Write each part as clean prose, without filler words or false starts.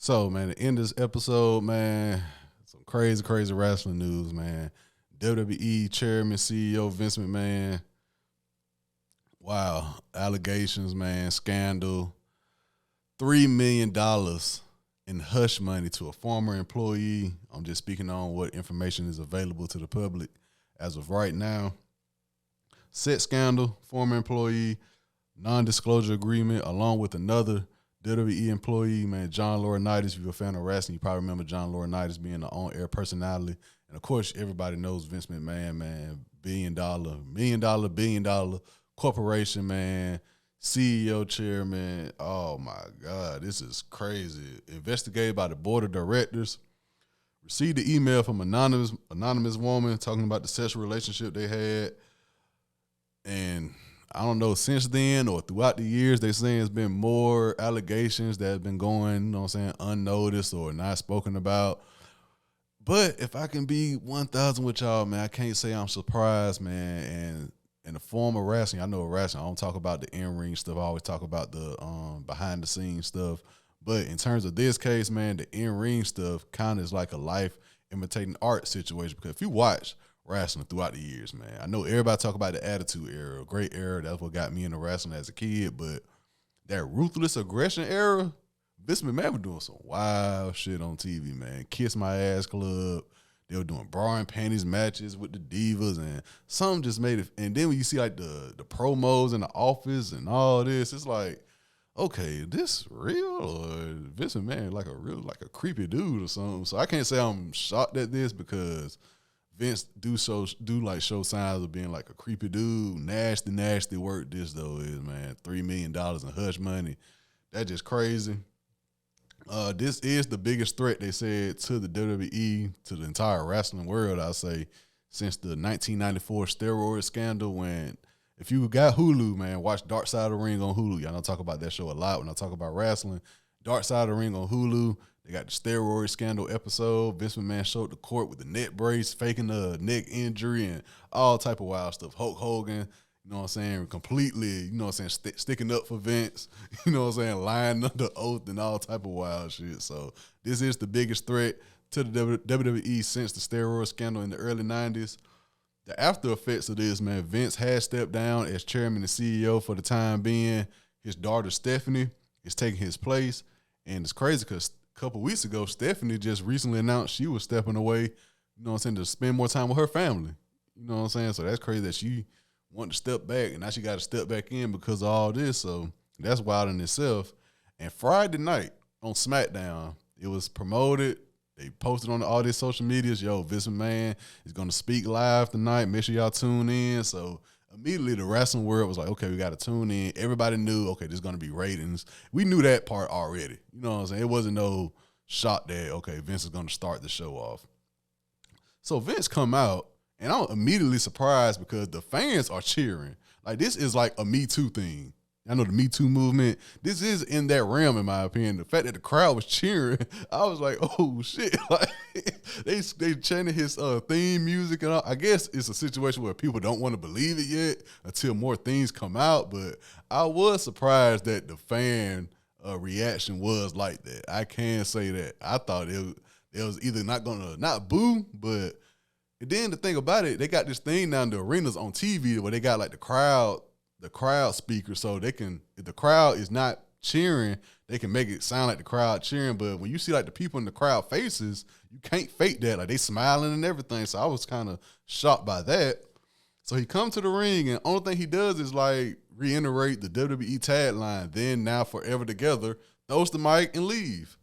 So, man, to end this episode, man, some crazy, crazy wrestling news, man. WWE Chairman, CEO Vince McMahon. Wow. Allegations, man. Scandal. $3 million in hush money to a former employee. I'm just speaking on what information is available to the public as of right now. Set scandal, former employee, non-disclosure agreement, along with another WWE employee, man, John Laurinaitis. If you're a fan of wrestling, you probably remember John Laurinaitis being the on-air personality. And, of course, everybody knows Vince McMahon, man, billion-dollar corporation, man, CEO, chairman. Oh, my God, this is crazy. Investigated by the board of directors. Received the email from anonymous woman talking about the sexual relationship they had. And I don't know, since then or throughout the years, they saying it's been more allegations that have been going, you know what I'm saying, unnoticed or not spoken about. But if I can be 1,000 with y'all, man, I can't say I'm surprised, man. And in the form of wrestling, I know wrestling, I don't talk about the in-ring stuff. I always talk about the behind-the-scenes stuff. But in terms of this case, man, the in-ring stuff kind of is like a life imitating art situation. Because if you watch wrestling throughout the years, man, I know everybody talk about the Attitude Era, great era. That's what got me into wrestling as a kid. But that Ruthless Aggression era, Vince McMahon was doing some wild shit on TV, man. Kiss My Ass Club. They were doing bra and panties matches with the divas, and some just made it. And then when you see like the promos in the office and all this, it's like, okay, this real, or Vince McMahon like a creepy dude or something. So I can't say I'm shocked at this because Vince do show signs of being like a creepy dude. Nasty work this though is, man. $3 million in hush money. That's just crazy. This is the biggest threat, they said, to the WWE, to the entire wrestling world, I say, since the 1994 steroid scandal. When, if you got Hulu, man, watch Dark Side of the Ring on Hulu. Y'all know I talk about that show a lot when I talk about wrestling. Dark Side of the Ring on Hulu. They got the steroid scandal episode. Vince McMahon showed the court with the neck brace, faking the neck injury, and all type of wild stuff. Hulk Hogan, you know what I'm saying, completely, you know what I'm saying, sticking up for Vince, you know what I'm saying, lying under oath and all type of wild shit. So this is the biggest threat to the WWE since the steroid scandal in the early 90s. The after effects of this, man, Vince has stepped down as chairman and CEO for the time being. His daughter, Stephanie, is taking his place. And it's crazy because a couple weeks ago, Stephanie just recently announced she was stepping away, you know what I'm saying, to spend more time with her family. You know what I'm saying? So that's crazy that she wanted to step back, and now she got to step back in because of all this. So that's wild in itself. And Friday night on SmackDown, it was promoted. They posted on all these social medias, yo, Vince McMahon is going to speak live tonight. Make sure y'all tune in. So immediately the wrestling world was like, okay, we got to tune in. Everybody knew, okay, there's going to be ratings. We knew that part already. You know what I'm saying? It wasn't no shock that, okay, Vince is going to start the show off. So Vince come out, and I'm immediately surprised because the fans are cheering. Like, this is like a Me Too thing. I know the Me Too movement. This is in that realm, in my opinion. The fact that the crowd was cheering, I was like, oh, shit. Like, they chanted his theme music. And all. I guess it's a situation where people don't want to believe it yet until more things come out. But I was surprised that the fan reaction was like that. I can say that. I thought it was either not going to, not boo, but then the thing about it, they got this thing now in the arenas on TV where they got like the crowd speaker, so they can, if the crowd is not cheering, they can make it sound like the crowd cheering. But when you see like the people in the crowd faces, you can't fake that. Like, they smiling and everything. So I was kind of shocked by that. So he come to the ring, and only thing he does is like reiterate the WWE tagline, then, now, forever together, throws the mic and leave.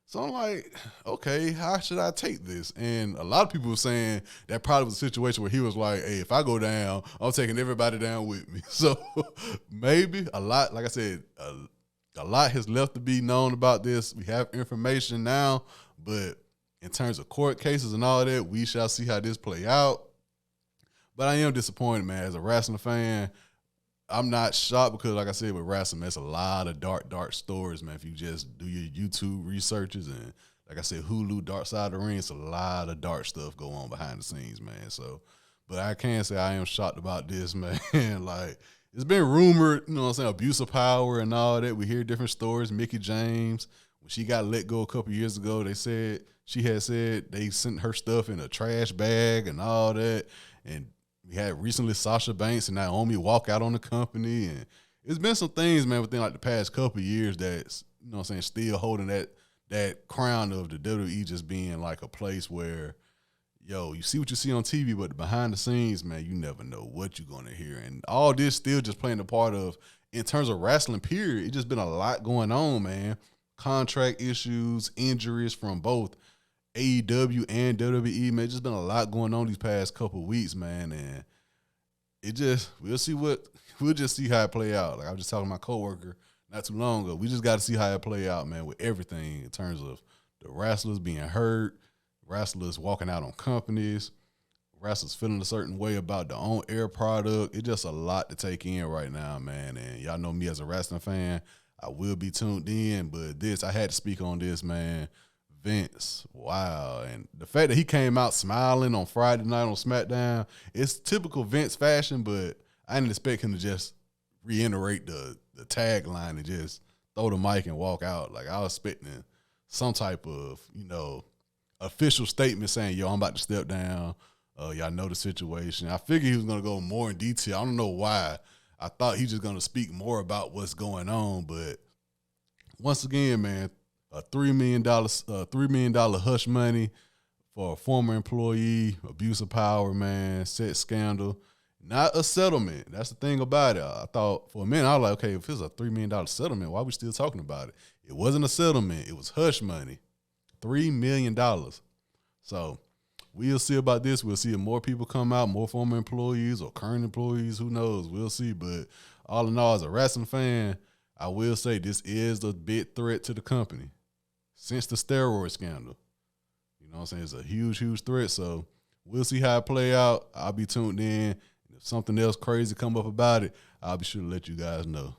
So I'm like, okay, how should I take this? And a lot of people were saying that probably was a situation where he was like, hey, if I go down, I'm taking everybody down with me. So maybe a lot, like I said, a lot has left to be known about this. We have information now, but in terms of court cases and all that, we shall see how this play out. But I am disappointed, man. As a wrestling fan, I'm not shocked because, like I said, with wrestling, man, it's a lot of dark stories, man. If you just do your YouTube researches and, like I said, Hulu, Dark Side of the Ring, it's a lot of dark stuff go on behind the scenes, man. So, but I can say I am shocked about this, man. Like, it's been rumored, you know what I'm saying, abuse of power and all that. We hear different stories. Mickey James when she got let go a couple years ago, she had said they sent her stuff in a trash bag and all that. And we had recently Sasha Banks and Naomi walk out on the company, and it's been some things, man, within like the past couple of years that's, you know what I'm saying, still holding that crown of the WWE just being like a place where, yo, you see what you see on TV, but behind the scenes, man, you never know what you're going to hear. And all this still just playing a part of, in terms of wrestling, period, it's just been a lot going on, man. Contract issues, injuries from both AEW and WWE, man. Just been a lot going on these past couple of weeks, man. And we'll just see how it play out. Like I was just talking to my coworker not too long ago. We just got to see how it play out, man, with everything in terms of the wrestlers being hurt, wrestlers walking out on companies, wrestlers feeling a certain way about their own air product. It's just a lot to take in right now, man. And y'all know me as a wrestling fan, I will be tuned in. But I had to speak on this, man. Vince, wow. And the fact that he came out smiling on Friday night on SmackDown, it's typical Vince fashion, but I didn't expect him to just reiterate the tagline and just throw the mic and walk out. Like I was expecting some type of, official statement saying, yo, I'm about to step down. Y'all know the situation. I figured he was going to go more in detail. I don't know why. I thought he was just going to speak more about what's going on. But once again, man, a $3 million hush money for a former employee, abuse of power, man, sex scandal, not a settlement. That's the thing about it. I thought for a minute, I was like, okay, if it's a $3 million settlement, why are we still talking about it? It wasn't a settlement. It was hush money. $3 million. So we'll see about this. We'll see if more people come out, more former employees or current employees. Who knows? We'll see. But all in all, as a wrestling fan, I will say this is a big threat to the company since the steroid scandal. You know what I'm saying? It's a huge, huge threat. So we'll see how it play out. I'll be tuned in. If something else crazy come up about it, I'll be sure to let you guys know.